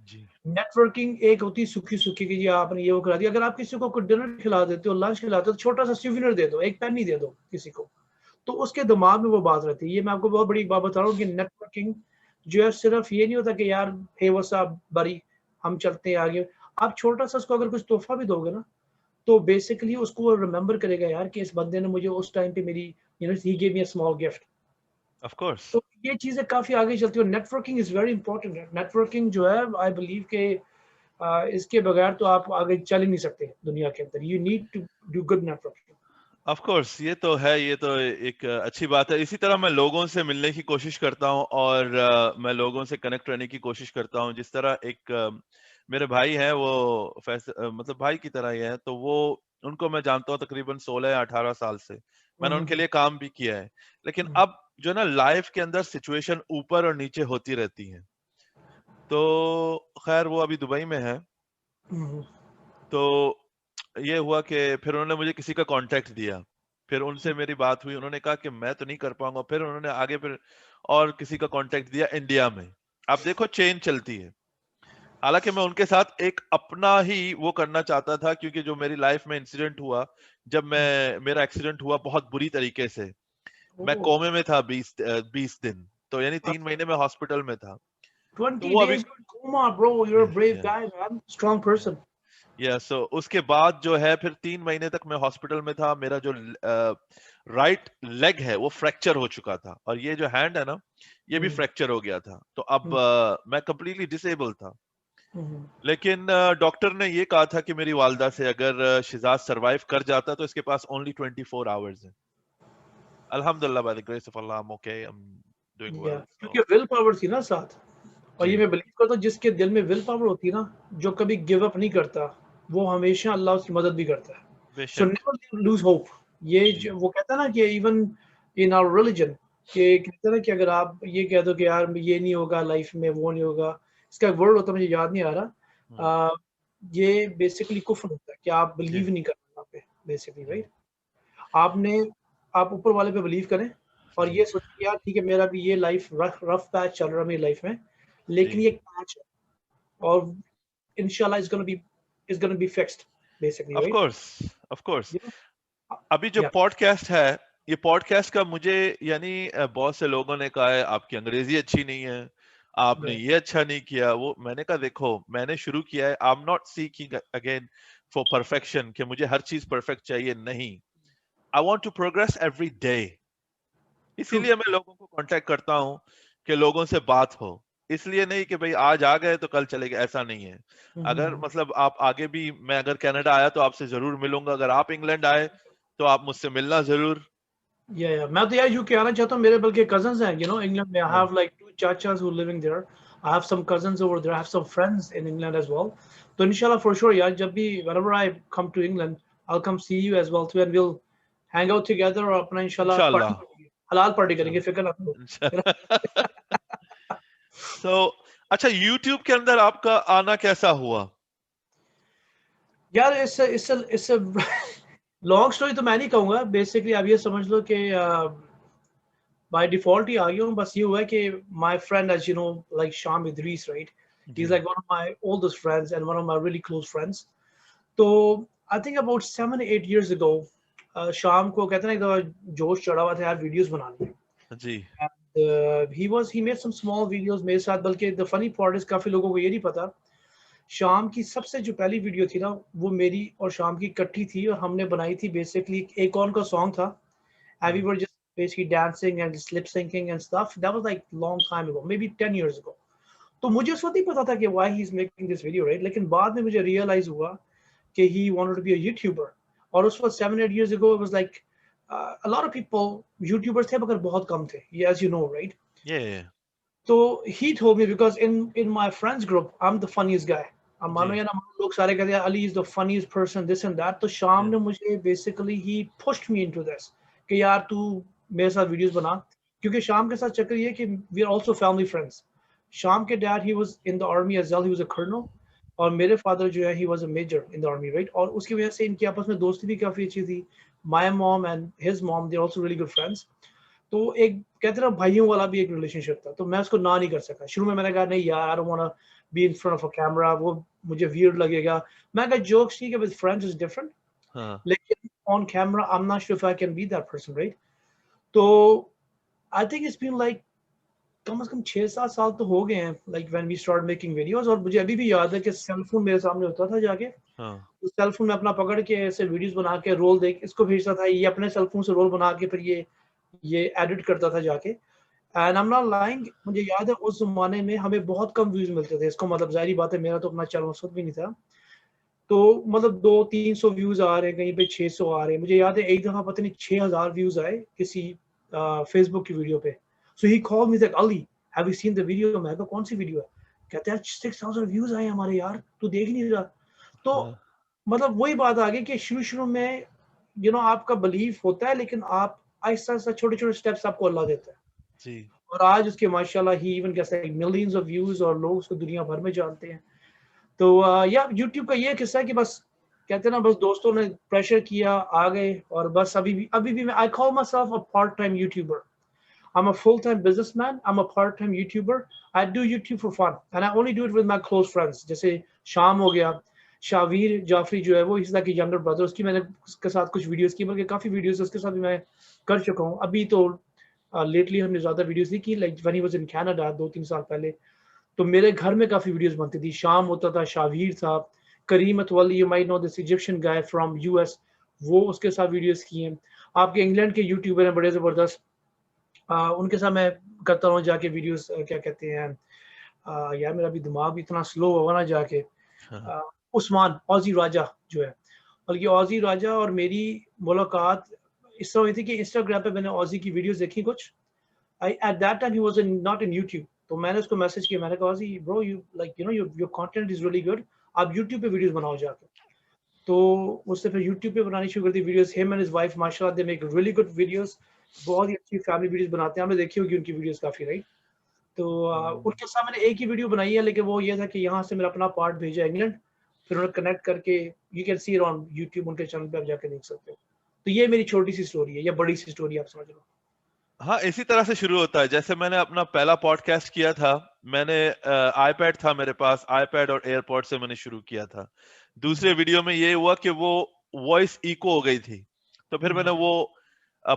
जी। नेटवर्किंग एक होती है सूखी सूखी की, जी आपने ये वो करा दिया। अगर आप किसी को डिनर खिला देते हो, लंच खिलाते हो, तो छोटा सा सूवेनिर दे दो, एक पेन ही दे दो किसी को, तो उसके दिमाग में वो बात रहती है। ये मैं आपको बहुत बड़ी बात बता रहा हूँ कि नेटवर्किंग जो है सिर्फ ये नहीं होता कि यार हे व्हाट्स अप बड़ी, हम चलते हैं आगे। आप छोटा सा उसको अगर कुछ तोहफा भी दोगे ना, तो बेसिकली उसको वो रिमेंबर करेगा यार कि इस बंदे ने मुझे उस टाइम पे मेरी, you know, he give me a small gift. Of course. तो ये चीजें काफी आगे चलती है। नेटवर्किंग इज वेरी इंपॉर्टेंट है। नेटवर्किंग जो है आई बिलीव के इसके बगैर तो आप आगे चल ही नहीं सकते दुनिया के अंदर। You need to do good networking. Of course, ये तो है, ये तो एक अच्छी बात है। इसी तरह मैं लोगों से मिलने की कोशिश करता हूँ, और मैं लोगों से कनेक्ट रहने की कोशिश करता हूँ। जिस तरह एक मेरे भाई हैं, वो मतलब भाई की तरह ही है, तो वो, उनको मैं जानता हूँ तकरीबन 16 या 18 साल से। मैंने उनके लिए काम भी किया है। लेकिन अब जो है ना, लाइफ के अंदर सिचुएशन ऊपर और नीचे होती रहती है। तो खैर वो अभी दुबई में है। तो ये हुआ कि फिर उन्होंने मुझे किसी का कांटेक्ट दिया। फिर उनसे मेरी बात हुई, उन्होंने कहा कि मैं तो नहीं कर पाऊंगा। फिर उन्होंने आगे फिर और किसी का कांटेक्ट दिया इंडिया में। आप देखो, चेन चलती है। हालांकि मैं उनके साथ एक अपना ही वो करना चाहता था, क्योंकि जो मेरी लाइफ में इंसिडेंट हुआ, जब मेरा एक्सीडेंट हुआ बहुत बुरी तरीके से। मैं ओह, कोमे में था 20 दिन, तो यानी 3 महीने में हॉस्पिटल में था। तो 20 वो अभी, days in coma, bro. You're a brave guy, man. Strong person. सो उसके बाद जो है, फिर 3 महीने तक मैं हॉस्पिटल में था। मेरा जो राइट लेग है वो फ्रैक्चर हो चुका था, और ये जो हैंड है ना, ये भी हम्म, फ्रैक्चर हो गया था। तो अब हम्म, मैं कंप्लीटली डिसेबल था। हम्म। लेकिन डॉक्टर ने ये कहा था कि मेरी वालदा से, अगर शिजाज सरवाइव कर जाता तो इसके पास ओनली 24 आवर्स है। अल्हम्दुलिल्लाह, by the grace of Allah, I am okay, I am doing या वेल। सो क्योंकि विल पावर थी ना साथ। और ये जी। मैं बिलीव करता हूँ जिसके दिल में विल पावर होती है ना, जो कभी गिव अप नहीं करता, वो हमेशा अल्लाह उसकी मदद भी करता है। सो बेशक। Never lose hope. ये जी। जो वो कहता है ना कि इवन इन आवर रिलीजन, कि कहते हैं ना कि अगर आप ये कह दो कि यार ये नहीं होगा लाइफ में, वो नहीं होगा, इसका वर्ड होता है, मुझे याद नहीं आ हम्म, रहा। ये बेसिकली कुफ्र होता है कि आप जी। बिलीव नहीं करते वहाँ पे, बेसिकली, जी। राइट। आपने, आप ऊपर वाले पे बिलीव करें। और जी ये सोच के यार ठीक है मेरा भी ये लाइफ रफ पैच चल रहा है मेरी लाइफ में, लेकिन जी ये एक पैच है और इंशाल्लाह is gonna be fixed basically, right? Of course. You know, अभी जो या पॉडकास्ट है, ये पॉडकास्ट का मुझे यानी बहुत से लोगों ने कहा है आपकी अंग्रेजी अच्छी नहीं है, आपने ये अच्छा नहीं किया वो। मैंने कहा देखो मैंने शुरू किया है, I am not seeking again for perfection कि मुझे हर चीज परफेक्ट चाहिए, नहीं। I want to progress every day. True. इसीलिए मैं लोगों को कांटेक्ट करता हूँ कि लोगों से बात हो। इसलिए नहीं कि भाई आज आ गए तो कल चले गए, ऐसा नहीं है। अगर मतलब आप आगे भी, मैं अगर कनाडा आया तो आपसे जरूर मिलूंगा, अगर आप इंग्लैंड आए तो आप मुझसे मिलना जरूर। या मैं तो यार यूके आना चाहता हूँ, मेरे बल्कि कजन्स हैं यू नो इंग्लैंड में। आई हाँ, have like two chachas who living there, I have some cousins over there, I have some friends in England as well. तो इंशाल्लाह फॉर श्योर यार, जब भी whenever I come to England I will come see you as well too, and will hang out together और अपना इंशाल्लाह party इंशाल्लाह करेंगे, हलाल पार्टी करेंगे, इंशाल्लाह फिक्र ना करो, है ना? इंशाल्लाह। सो अच्छा, यूट्यूब के अंदर आपका आना कैसा हुआ? यार इससे लॉन्ग स्टोरी तो मैं नहीं कहूंगा, बेसिकली आप ये समझ लो कि बाय डिफॉल्ट ही आ गया हूँ। बस ये हुआ है कि my friend as you know like Sham Idrees, right? He is जी like one of my oldest friends and one of my really close friends. तो I think about 7 8 years ago, शाम को कहते हैं ना एक दफा जोश चढ़ा हुआ था यार वीडियोस बनाने में। जी he made some small videos मेरे साथ, बल्कि the funny part is काफी लोगों को ये नहीं पता, शाम की सबसे जो पहली वीडियो थी ना वो मेरी और शाम की इकट्ठी थी, और हमने बनाई थी बेसिकली एक और का सॉन्ग था, and we हाँ were just basically dancing and lip syncing and stuff. That was like long time ago, maybe 10 years ago. तो मुझे उस वक्त नहीं पता था कि why he's making this video, right? लेकिन बाद में मुझे realize हुआ कि he wanted to be a YouTuber. और उस वक्त 7 8 years ago it was like a lot of people YouTubers थे मगर बहुत कम थे, as you know, right? ये So he told me, because in my friends group I'm the funniest guy. अब जी मानो या ना मानो लोग सारे कहते हैं Ali is the funniest person, this and that. तो शाम ये ने मुझे basically he pushed me into this कि यार तू मेरे साथ वीडियोस बना, क्योंकि शाम के साथ चक्कर ये कि we are also family friends. शाम के dad he was in the army as well, he was a colonel, और मेरे father जो है he was a major in the army, right? और उसकी वजह से इनकी आपस में दोस्ती भी काफी अच्छी थी. My mom and his mom, they're also really good friends. तो एक कहते ना भाइयों वाला भी एक रिलेशनशिप था, तो मैं उसको ना नहीं कर सका। शुरू में मैंने कहा नहीं यार, I don't want to be in front of a camera, वो मुझे वियर्ड लगेगा। मैं कहा जोक्स ठीक है, विद फ्रेंड्स इज डिफरेंट, हाँ लेकिन on camera I am not sure if I can be that person, right? तो I think it's been like कम से कम 6 7 साल तो हो गए हैं, like when we start making videos. और मुझे अभी भी याद है कि सेल फोन मेरे सामने होता था, जाके हाँ उस सेल फोन में अपना पकड़ के ऐसे वीडियोस बना के रोल देख इसको भेजता था, ये अपने सेल फोन से रोल बना के फिर ये एडिट करता था जाके। And I am not lying, मुझे याद है उस जमाने में हमें बहुत कम व्यूज मिलते थे इसको, मतलब जाहिर बात है मेरा तो अपना चैनल उस वक्त भी नहीं था, तो मतलब 200 300 व्यूज आ रहे हैं, कहीं पे 600 आ रहे हैं। मुझे याद है एक दफा पता नहीं 6000 व्यूज आए किसी फेसबुक की वीडियो पे। So he called me, like Ali have you seen the video? मैं कहा कौन सी वीडियो है? कहते हैं 6000 व्यूज आए हमारे यार, तू देख नहीं रहा? तो हाँ मतलब वही बात आ गई कि शुरू शुरू में आपका बिलीफ होता है, लेकिन आप आहिस्ता आहिस्ता छोटे छोटे स्टेप्स आपको अल्लाह देता है। जी और आज उसके माशाल्लाह ही इवन कैसे मिलियंस ऑफ व्यूज, और लोग उसको दुनिया भर में जानते हैं। तो या यूट्यूब का ये किस्सा है कि बस कहते हैं ना, बस दोस्तों ने प्रेशर किया, आ गए, और बस अभी भी मैं I call my self a part time YouTuber. I'm a full-time businessman. I'm a part-time YouTuber. I do YouTube for fun, and I only do it with my close friends. जैसे शाम हो गया, शावीर जाफरी जो है वो इस की younger brother, उसकी मैंने उसके साथ कुछ वीडियोस की, बल्कि काफी वीडियोस उसके साथ भी मैं कर चुका हूँ। अभी तो लेटली हमने ज्यादा वीडियोस नहीं की, like when he was in Canada 2 3 साल पहले, तो मेरे घर में काफी वीडियोस बनती थी। शाम होता था, शावीर था, Karim Atwali, you might know this Egyptian guy from US, वो उसके साथ वीडियोस किए हैं। आपके इंग्लैंड के यूट्यूबर हैं बड़े जबरदस्त, उनके साथ मैं करता हूँ जाके वीडियोस, क्या कहते हैं, यार मेरा भी दिमाग भी इतना स्लो होगा ना जाके, हाँ उस्मान ऑजी राजा जो है, बल्कि ऑजी राजा और मेरी मुलाकात इस तरह हुई थी कि इंस्टाग्राम पे मैंने ऑजी की वीडियोस देखी कुछ। I at that time he was in not in YouTube, तो मैंने उसको मैसेज किया, मैंने कहा ऑजी bro, you like your content is really good, आप यूट्यूब पे वीडियोस बनाओ जाके। तो उससे फिर यूट्यूब पे बनानी शुरू कर दी videos. Him and his wife माशाल्लाह they make really good videos, बहुत ही अच्छी फैमिली वीडियोस बनाते हैं, आपने देखी होगी उनकी वीडियोस काफी, राइट? तो हम्म, उनके साथ मैंने एक ही वीडियो बनाई है, लेकिन वो ये था कि यहाँ से मेरा अपना पार्ट भेजा इंग्लैंड, फिर उन्हें कनेक्ट करके you can see it on YouTube, उनके चैनल पे आप जाके देख सकते हो। तो ये मेरी छोटी सी स्टोरी है, या बड़ी सी स्टोरी आप समझ लो। हाँ, इसी तरह से शुरू होता है। जैसे मैंने अपना पहला पॉडकास्ट किया था, मैंने आईपैड था मेरे पास, आईपैड और एयरपॉड से मैंने शुरू किया था। दूसरे वीडियो में ये हुआ कि वो वॉइस इको हो गई थी, तो फिर मैंने वो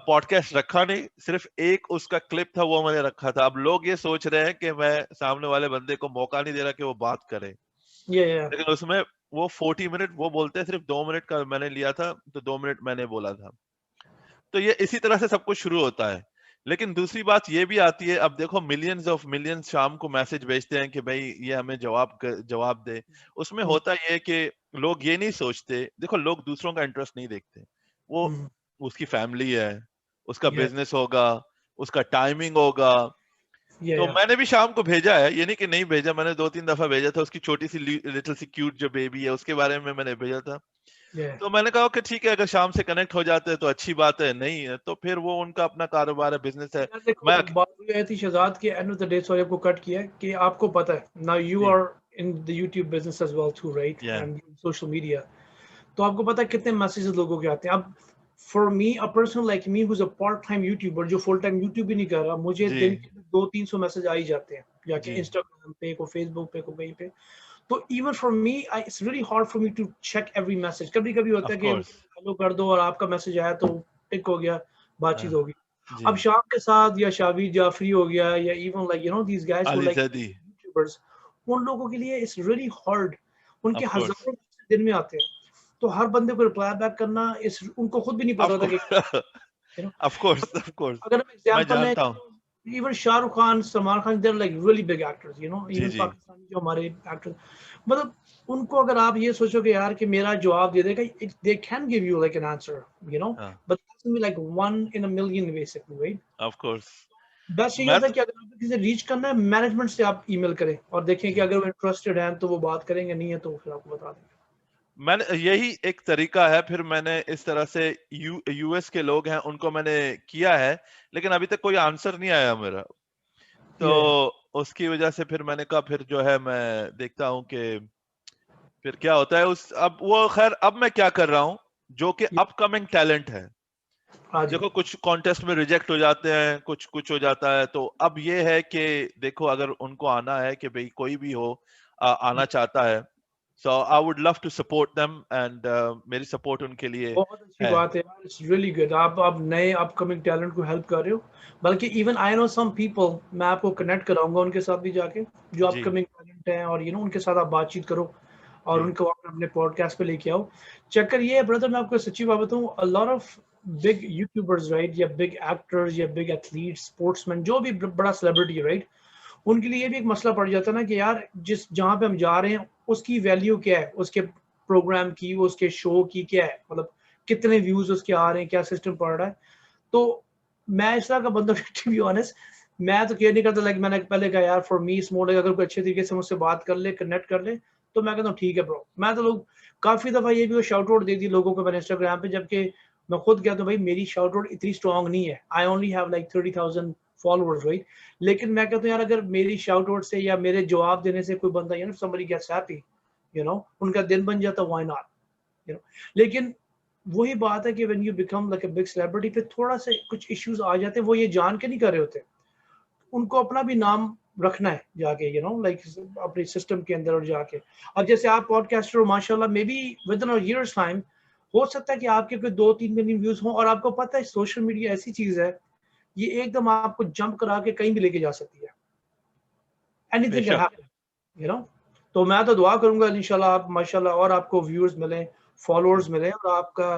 पॉडकास्ट रखा नहीं, सिर्फ एक उसका क्लिप था वो मैंने रखा था। अब लोग ये सोच रहे हैं कि मैं सामने वाले बंदे को मौका नहीं दे रहा कि वो बात करे, या लेकिन उसमें वो 40 मिनट वो बोलते हैं, सिर्फ 2 मिनट का मैंने लिया था, तो 2 मिनट मैंने बोला था। तो ये इसी तरह से सब कुछ शुरू होता है। लेकिन दूसरी बात ये भी आती है, अब देखो मिलियंस ऑफ मिलियंस शाम को मैसेज भेजते हैं कि भाई ये हमें जवाब दे। उसमें होता ये है कि लोग ये नहीं सोचते, देखो लोग दूसरों का इंटरेस्ट नहीं देखते, वो उसकी फैमिली है, उसका या बिजनेस होगा, उसका टाइमिंग होगा। तो या मैंने भी शाम को भेजा है, ये नहीं कि नहीं भेजा, मैंने 2-3 दफा भेजा था। उसकी छोटी सी लिटिल सी क्यूट जो बेबी है उसके बारे में मैंने भेजा था। या तो मैंने कहा कि ठीक है, अगर शाम से कनेक्ट हो जाते हैं तो अच्छी बात है, नहीं है तो फिर वो उनका अपना कारोबार है, बिजनेस है। यार देखो, मैं बात ये आई थी शहजाद के end of the day, sorry आपको कट किया है, कि आपको पता है नाउ यू जी, are in the YouTube business as well too, right, या एंड सोशल मीडिया। तो आपको पता है कितने मैसेजेस लोगों के आते हैं। अब for me a person like me who is a part time YouTuber, जो फुल टाइम यूट्यूब भी नहीं कर रहा, मुझे जी, दिन के 200-300 मैसेज आ ही जाते हैं, जाके जी, इंस्टाग्राम पे को, फेसबुक पे को, कहीं पे। तो even for me it's really hard for me to check every message. कभी कभी होता ऑफ है कि कोर्स, हेलो कर दो और आपका मैसेज आया तो टिक हो गया, बातचीत होगी। जी, अब शाम के साथ या शाविद जाफरी हो गया, या even like these guys who Ali like जदी, यूट्यूबर्स, उन लोगों के लिए इट्स रियली हार्ड। उनके ऑफ कोर्स, हजारों मैसेज दिन में आते हैं, तो हर बंदे को रिप्लाई बैक करना इस उनको खुद भी नहीं पता ऑफ होता कि कोर्स, ऑफ कोर्स, ऑफ कोर्स, अगर हम मैं एग्जांपल लें, जानता हूँ। Even Shahrukh Khan, Salman Khan, there like really big actors, जी, इवन जी, पाकिस्तानी जो हमारे एक्टर्स, मतलब उनको अगर आप ये सोचोगे यार कि मेरा जवाब दे देगा, they can give you like an answer, हाँ, but that's be like one in a million basically, right. Of course. Best ये मैं होता है कि अगर आपको किसी से रीच करना है, मैनेजमेंट से आप ईमेल करें और देखें कि जी, अगर वो इंटरेस्टेड हैं तो वो बात करेंगे, नहीं है तो फिर आपको बता देंगे। मैंने यही एक तरीका है, फिर मैंने इस तरह से यूएस के लोग हैं उनको मैंने किया है, लेकिन अभी तक कोई आंसर नहीं आया मेरा। तो ये उसकी वजह से फिर मैंने कहा फिर जो है मैं देखता हूँ कि फिर क्या होता है। उस अब वो खैर अब मैं क्या कर रहा हूँ, जो कि अपकमिंग टैलेंट है। हाँ जी। देखो कुछ कॉन्टेस्ट में रिजेक्ट हो जाते हैं, कुछ कुछ हो जाता है, तो अब ये है कि देखो अगर उनको आना है कि भाई कोई भी हो आना चाहता है, so I would love to support them and मेरी सपोर्ट उनके लिए बहुत अच्छी है। बात है यार, इट्स रियली गुड। आप नए अपकमिंग टैलेंट को हेल्प कर रहे हो। बल्कि even I know some people, मैं आपको कनेक्ट कराऊंगा उनके साथ भी जाके, जो जी, अपकमिंग टैलेंट हैं, और उनके साथ आप बातचीत करो और जी, उनको आप अपने पॉडकास्ट पे लेके आओ। चक्कर ये है ब्रदर, मैं आपको सच्ची बात बताऊं, a lot of big YouTubers, right, या बिग एक्टर्स या बिग एथलीट्स, स्पोर्ट्समैन, जो भी बड़ा सेलिब्रिटी, राइट, उनके लिए भी एक मसला पड़ जाता है ना कि यार जिस जहाँ पे हम जा रहे हैं उसकी वैल्यू क्या है, उसके प्रोग्राम की, उसके शो की क्या है, मतलब कितने व्यूज उसके आ रहे हैं, क्या सिस्टम पड़ रहा है। तो मैं इस तरह का बंदा टू बी ऑनेस्ट, मैं तो केयर नहीं करता। लाइक मैंने पहले कहा यार, फॉर मी स्मॉल, अगर कोई अच्छे तरीके से मुझसे बात कर ले, कनेक्ट कर ले, तो मैं कहता हूँ ठीक है ब्रो। मैं तो लोग काफी दफा ये भी शाउट आउट दे दी लोगों को मैंने इंस्टाग्राम पे, जबकि मैं खुद कहता हूँ भाई मेरी शाउट आउट इतनी स्ट्रांग नहीं है, I only have like 30,000 followers, right. लेकिन मैं कहता हूँ यार, अगर मेरी शाउट आउट से या मेरे जवाब देने से कोई बंदा somebody gets happy, उनका दिन बन जाता, व्हाई नॉट, लेकिन वही बात है कि when you become like a big celebrity, पे थोड़ा से कुछ इश्यूज आ जाते हैं, वो ये जान के नहीं कर रहे होते। उनको अपना भी नाम रखना है जाके, लाइक अपने सिस्टम के अंदर और जाके। अब जैसे आप पॉडकास्टर हो माशाल्लाह, may be with in a years time हो सकता है कि आपके कोई 2-3 मिलियन व्यूज हो, और आपको पता है सोशल मीडिया ऐसी चीज है, ये एकदम आपको जंप करा के कहीं भी लेके जा सकती है, एनीथिंग कैन बेशक। हैपन, तो मैं तो दुआ करूंगा इंशाल्लाह आप माशाल्लाह और आपको व्यूअर्स मिले, जी, फॉलोअर्स मिले, और आपका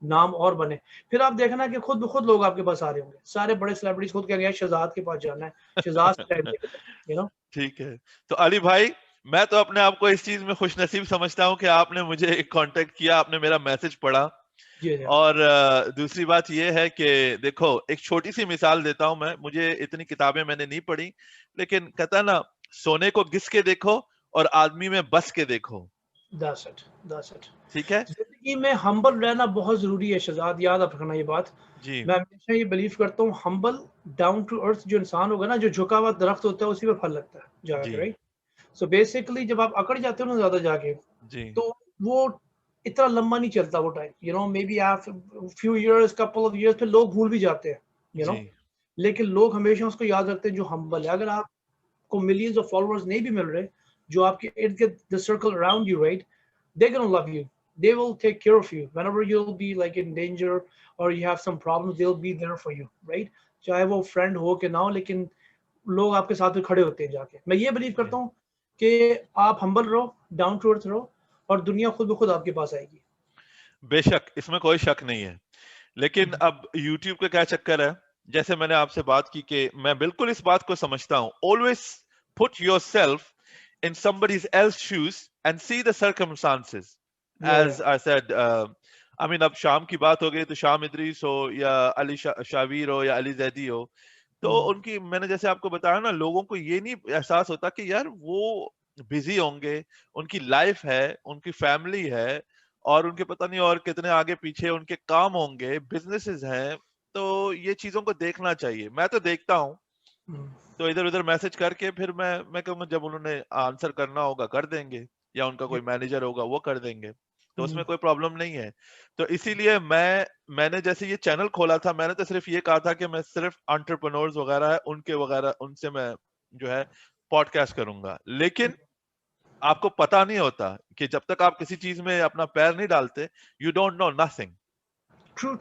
नाम और बने। फिर आप देखना कि खुद ब खुद लोग आपके पास आ रहे होंगे, सारे बड़े सेलिब्रिटीज खुद कहेंगे यार शहजाद के पास जाना है, शहजाद से टाइम लेके जाना, ठीक है। तो अली भाई, मैं तो अपने आप को इस चीज में खुशनसीब समझता हूँ कि आपने मुझे कांटेक्ट किया, आपने मेरा मैसेज पढ़ा। जी जी और दूसरी बात ये है कि देखो एक छोटी सी मिसाल देता हूं मैं, मुझे इतनी किताबें मैंने नहीं पढ़ी, लेकिन कहता है ना, सोने को घिस के देखो और आदमी में बस के देखो। That's it. ठीक है। जिंदगी में हम्बल रहना बहुत जरूरी है शहजाद, याद रखना ये बात। जी, मैं हमेशा ये बिलीव करता हूँ, हम्बल डाउन टू अर्थ जो इंसान होगा ना, जो झुका हुआ दरख्त होता है उसी पे फल लगता है जी, जाके, राइट। सो बेसिकली जब आप अकड़ जाते हो ना ज्यादा जाके, जी, तो वो इतना लंबा नहीं चलता वो टाइम, मे बी आप few years, couple of years पे लोग भूल भी जाते हैं, जी, लेकिन लोग हमेशा उसको याद रखते हैं जो हम्बल है। अगर आपको मिलियंस ऑफ फॉलोअर्स नहीं भी मिल रहे, जो आपके इर्द गिर्द the circle around you, right, they're gonna love you. They will take care of you whenever you'll be like in danger or you have some problems. They'll be there for you, right? चाहे वो friend हो के ना हो, लेकिन लोग आपके साथ में खड़े होते हैं जाके। मैं ये बिलीव करता हूँ कि आप हम्बल रहो, डाउन टू अर्थ रहो, और दुनिया खुद ब खुद आपके पास आएगी। बेशक, इसमें कोई शक नहीं है। लेकिन अब YouTube का क्या चक्कर है, जैसे मैंने आपसे बात की कि मैं बिल्कुल इस बात को समझता हूं, always put yourself in somebody else's shoes and see the circumstances. As I said, I mean, अब शाम की बात हो गई तो शाम इदरीस हो या अली शावीर हो या अली जैदी हो, तो उनकी, मैंने जैसे आपको बताया ना, लोगों को ये नहीं एहसास होता कि यार वो बिजी होंगे, उनकी लाइफ है, उनकी फैमिली है, और उनके पता नहीं और कितने आगे पीछे उनके काम होंगे, बिजनेसेस हैं। तो ये चीजों को देखना चाहिए। मैं तो देखता हूँ, तो इधर उधर मैसेज करके फिर मैं कहूँगा जब उन्होंने आंसर करना होगा कर देंगे, या उनका कोई मैनेजर होगा वो कर देंगे, तो उसमें कोई प्रॉब्लम नहीं है। तो इसीलिए मैंने जैसे ये चैनल खोला था, मैंने तो सिर्फ ये कहा था कि मैं सिर्फ एंटरप्रेन्योर्स वगैरह है उनके वगैरह उनसे मैं जो है पॉडकास्ट करूंगा। लेकिन आपको पता नहीं होता कि जब तक आप किसी चीज में अपना पैर नहीं डालते, you don't know nothing. True,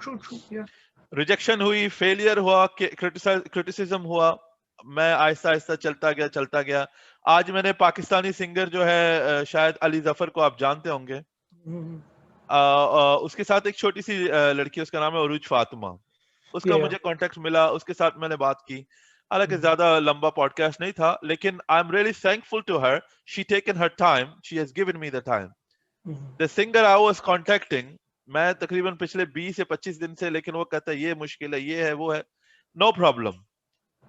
rejection हुई, फेलियर हुआ, क्रिटिसिज्म हुआ, मैं आहिस्ता आहिस्ता चलता गया। आज मैंने पाकिस्तानी सिंगर जो है शायद अली जफर को आप जानते होंगे, उसके साथ एक छोटी सी लड़की, उसका नाम है उरूज फातिमा, उसका मुझे कांटेक्ट मिला, उसके साथ मैंने बात की। हालांकि ज्यादा लंबा पॉडकास्ट नहीं था, लेकिन I am really thankful to her, she taken her time, she has given me the time. The singer I was contacting, मैं तकरीबन पिछले 20 या 25 दिन से, लेकिन वो कहता है ये मुश्किल है, ये है, वो है। नो प्रॉब्लम,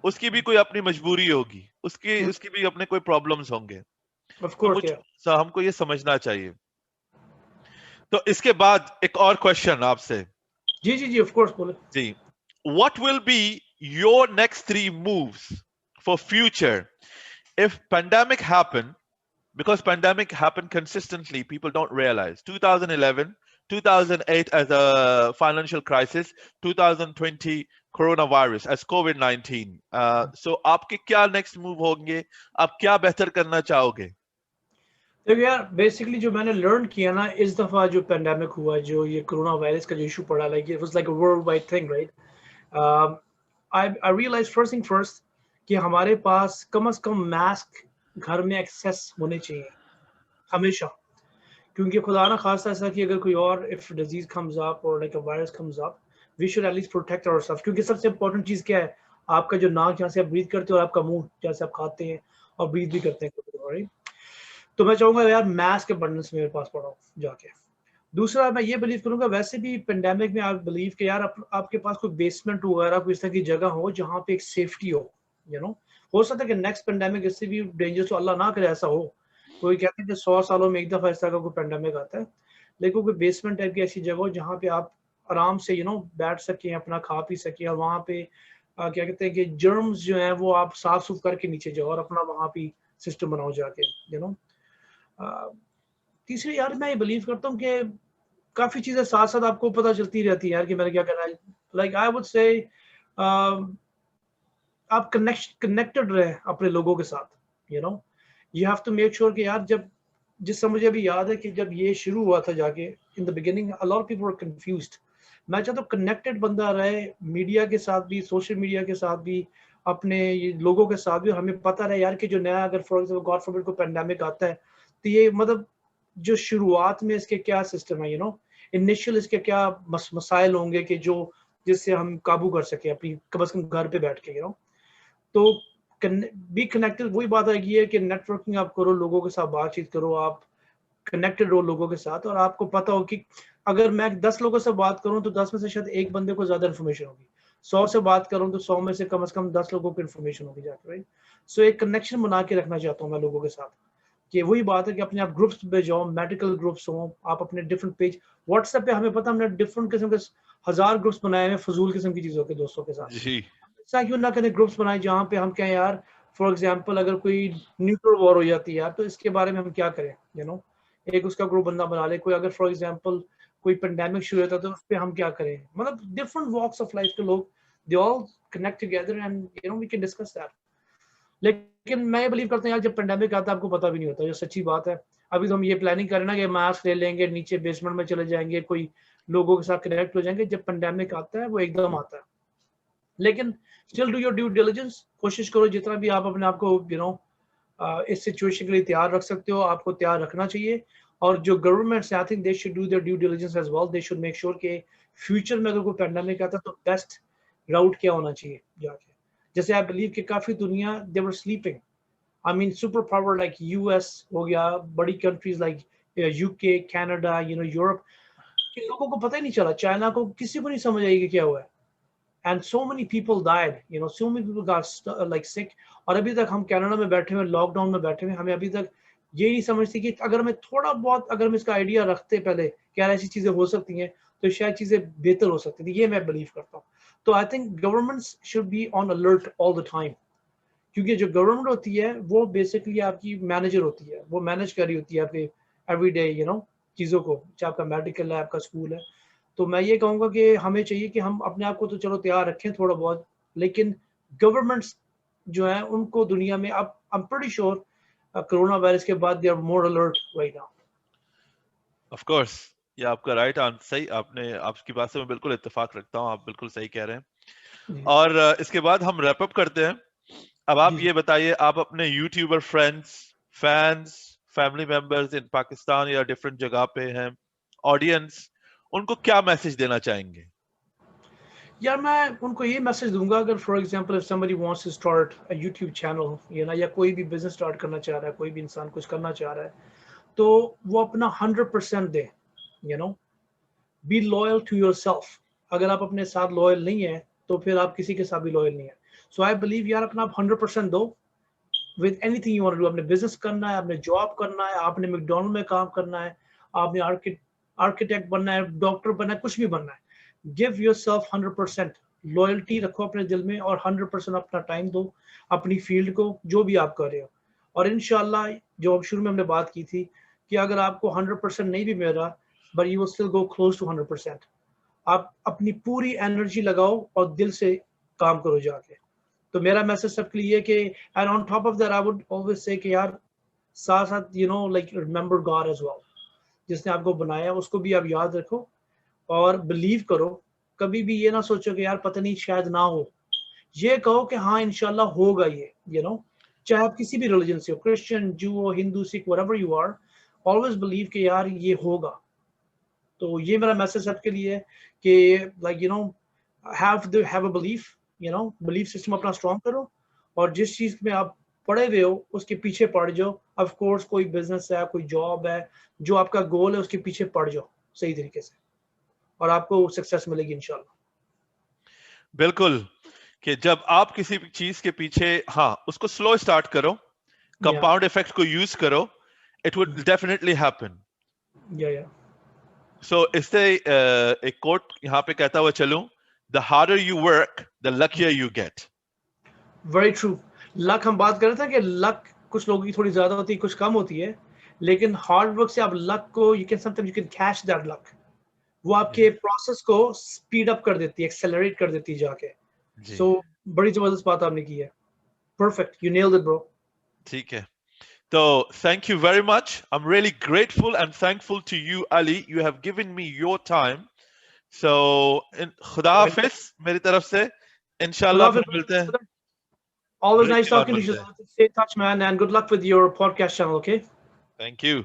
उसकी भी कोई अपनी मजबूरी होगी, उसकी भी अपने कोई प्रॉब्लम्स होंगे, तो हमको ये समझना चाहिए। तो इसके बाद एक और क्वेश्चन आपसे। जी, ऑफ कोर्स बोले जी, what will be your next 3 moves for future if pandemic happen? Because pandemic happened consistently, people don't realize 2011, 2008 as a financial crisis, 2020 coronavirus as COVID-19. So आपके क्या next move होंगे, आप क्या बेहतर करना चाहोगे? देखो यार, बेसिकली जो मैंने लर्न किया ना इस दफा जो पेंडेमिक हुआ, जो ये कोरोना वायरस का जो इशू पड़ा, like it was like a world wide thing, right. I realize first thing first कि हमारे पास कम से कम मास्क घर में एक्सेस होने चाहिए हमेशा, क्योंकि खुदा ना खासा ऐसा कि अगर कोई और इफ डिजीज कम्स अप और like a virus comes up, we should at least protect ourself. क्योंकि सबसे इंपॉर्टेंट चीज क्या है, आपका जो नाक जहाँ से आप ब्रीथ करते हो और आपका मुंह जहाँ से आप खाते हैं और ब्रीथ भी करते हैं, राइट। तो मैं चाहूंगा यार मास्क के बंडल्स मेरे पास पड़ा हो जाके। दूसरा, मैं ये बिलीव करूंगा, वैसे भी पेंडेमिक में आप बिलीव कि यार आपके पास कोई बेसमेंट वगैरह कोई इस तरह की जगह हो जहाँ पे एक सेफ्टी हो, यू नो। हो सकता है कि नेक्स्ट पेंडेमिक इससे भी डेंजरस हो, अल्लाह ना करे ऐसा हो। कोई कहते हैं कि 100 सालों में एक दफा इस तरह का कोई पेंडेमिक आता है, लेकिन कोई बेसमेंट टाइप की ऐसी जगह हो जहाँ पे आप आराम से बैठ सकें, अपना खा पी सकें, और वहाँ पे क्या कहते हैं कि जर्म्स जो है वो आप साफ सुफ करके नीचे जाओ और अपना वहाँ पे सिस्टम बनाओ जाके, तीसरी यार मैं ये बिलीव करता हूँ कि काफी चीजें साथ साथ आपको पता चलती रहती है यार कि मैंने क्या करना है। लाइक आई वुड से आप कनेक्टेड रहे अपने लोगों के साथ, you have to make sure कि यार जब जिस समय मुझे अभी याद है कि जब ये शुरू हुआ था जाके in the beginning a lot of people were confused. मैं चाहता हूँ कनेक्टेड बंदा रहे मीडिया के साथ भी, सोशल मीडिया के साथ भी, अपने ये लोगों के साथ भी। हमें पता रहे यार कि जो नया अगर फॉर एग्जाम्पल गॉड फॉरबिड को पेंडेमिक आता है, तो ये मतलब जो शुरुआत में इसके क्या सिस्टम है, इनिशियल इसके क्या मसाइल होंगे कि जो जिससे हम काबू कर सके अपनी कम से कम घर पे बैठ के, तो बी कनेक्टेड। वही बात आएगी है कि नेटवर्किंग आप करो, लोगों के साथ बातचीत करो, आप कनेक्टेड रहो लोगों के साथ, और आपको पता हो कि अगर मैं 10 लोगों से बात करूं तो 10 में से शायद एक बंदे को ज्यादा इन्फॉर्मेशन होगी, 100 से बात करूं तो 100 में से कम 10 लोगों को इन्फॉर्मेशन होगी जाके, राइट। सो एक कनेक्शन बना के रखना चाहता हूँ मैं लोगों के साथ, कि वही बात है कि अपने आप ग्रुप्स पे जाओ, मेडिकल ग्रुप्स हो, आप अपने डिफरेंट पेज व्हाट्सएप पे, हमें पता हमने डिफरेंट किस्म के 1000 ग्रुप्स बनाए हैं फजूल किस्म की चीजों के दोस्तों के साथ। जी, ऐसा क्यों ना करें ग्रुप्स बनाए जहाँ पे हम कहें यार फॉर एग्जांपल अगर कोई न्यूक्लियर वॉर हो जाती है यार, तो इसके बारे में हम क्या करें, एक उसका ग्रुप बंदा बना ले। कोई अगर फॉर एग्जांपल कोई पेंडेमिक शुरू होता है तो उस पर हम क्या करें, मतलब डिफरेंट वॉक्स ऑफ लाइफ के लोग they all connect together and we can discuss that. लेकिन मैं बिलीव करता हूँ यार जब पेंडेमिक आता है आपको पता भी नहीं होता, जो सच्ची बात है। अभी तो हम ये प्लानिंग करें ना कि मास्क ले लेंगे, नीचे बेसमेंट में चले जाएंगे, कोई लोगों के साथ कनेक्ट हो जाएंगे। जब पेंडेमिक आता है वो एकदम आता है। लेकिन still do your due diligence, कोशिश करो जितना भी आप अपने आप को इस सिचुएशन के लिए तैयार रख सकते हो, आपको तैयार रखना चाहिए। और जो governments I think they should do their due diligence as well, they should make sure कि फ्यूचर में अगर कोई पेंडेमिक आता है तो बेस्ट राउट क्या होना चाहिए जाके। जैसे आई बिलीव कि काफी दुनिया they were sleeping, I mean super power like US हो गया, बड़ी countries like UK, Canada, Europe, इन लोगों को पता ही नहीं चला, चाइना को किसी को नहीं समझ आई कि क्या हुआ है। And so many people died, so many people got like sick. और अभी तक हम कनाडा में बैठे हुए, लॉकडाउन में बैठे हुए, हमें अभी तक ये नहीं समझती कि अगर हमें थोड़ा बहुत अगर हम इसका आइडिया रखते पहले क्या ऐसी चीजें हो सकती हैं तो शायद चीजें बेहतर हो सकती थी, ये मैं बिलीव करता हूँ। तो I think governments should be on alert all the time, क्योंकि जो गवर्नमेंट होती है वो बेसिकली आपकी मैनेजर होती है, वो मैनेज कर रही होती है आपके एवरीडे चीज़ों को, चाहे आपका मेडिकल है, आपका स्कूल है। तो मैं ये कहूँगा कि हमें चाहिए कि हम अपने आप को तो चलो तैयार रखें थोड़ा बहुत, लेकिन गवर्नमेंट्स जो है उनको दुनिया में अब I am pretty sure corona virus के बाद they are more alert right now. Of course ये आपका राइट आंसर, सही आपने, आपकी बात से मैं बिल्कुल इत्तेफाक रखता हूँ, आप बिल्कुल सही कह रहे हैं। और इसके बाद हम रैप अप करते हैं। अब आप ये बताइए, आप अपने YouTuber friends, fans, family members in Pakistan या डिफरेंट जगह पे हैं, ऑडियंस, उनको क्या मैसेज देना चाहेंगे? यार मैं उनको ये मैसेज दूंगा, अगर for example if somebody wants to start a YouTube channel या कोई भी बिजनेस स्टार्ट करना चाह रहा है, कोई भी इंसान कुछ करना चाह रहा है, तो वो अपना 100% दे, बी लॉयल टू योरसेल्फ। अगर आप अपने साथ लॉयल नहीं है तो फिर आप किसी के साथ भी लॉयल नहीं है। सो आई बिलीव यार अपना आप 100% दो with anything you want to do. आपने बिजनेस करना है, आपने जॉब करना है, आपने मैकडॉनल्ड में काम करना है, आपने आर्किटेक्ट बनना है, डॉक्टर बनना है, कुछ भी बनना है, गिव योरसेल्फ 100%, लॉयल्टी रखो अपने दिल में और 100% अपना टाइम दो अपनी फील्ड को, जो भी आप कर रहे हो। और इंशाल्लाह जो अब शुरू में हमने बात की थी कि अगर आपको 100% नहीं भी मिल रहा, but you will still go close to 100%। आप अपनी पूरी एनर्जी लगाओ और दिल से काम करो जाके। तो मेरा मैसेज सबके लिए कि and on top of that I would always say कि यार साथ साथ like remember God as well, जिसने आपको बनाया उसको भी आप याद रखो और बिलीव करो। कभी भी ये ना सोचो कि यार पता नहीं शायद ना हो, ये कहो कि हाँ इंशाल्लाह होगा ये, चाहे आप किसी भी रिलीजन से हो, क्रिश्चियन, जू हो, Hindu, Sikh, whatever you are, always believe कि यार ये होगा। तो ये मेरा मैसेज सबके लिए है कि like have a belief, belief system अपना स्ट्रॉन्ग करो और जिस चीज में आप पढ़े हुए हो उसके पीछे पड़ जाओ। ऑफ कोर्स कोई बिजनेस है, कोई जॉब है, जो आपका गोल है उसके पीछे पड़ जाओ सही तरीके से और आपको सक्सेस मिलेगी इंशाल्लाह। बिल्कुल, कि जब आप किसी चीज के पीछे, हाँ, उसको स्लो स्टार्ट करो, कंपाउंड इफेक्ट को यूज करो, इट वुड डेफिनेटली हैपन। सो इससे एक कोट यहाँ पे कहता हुआ चलूं, the harder you work, the luckier you get. Very true. Luck हम बात कर रहे थे कि लक कुछ लोगों की थोड़ी ज्यादा होती है, कुछ कम होती है, लेकिन हार्ड वर्क से आप लक को sometimes you can catch that luck. वो आपके प्रोसेस को स्पीड अप कर देती है, एक्सेलरेट कर देती है जाके। सो बड़ी जबरदस्त बात आपने की है। Perfect. You nailed it, bro. ठीक है। So thank you very much. I'm really grateful and thankful to you, Ali. You have given me your time. So खुदा हाफिज मेरी तरफ से, इंशाल्लाह फिर मिलते हैं। Always nice talking to you. Stay in touch, man, and good luck with your podcast channel, okay? Thank you.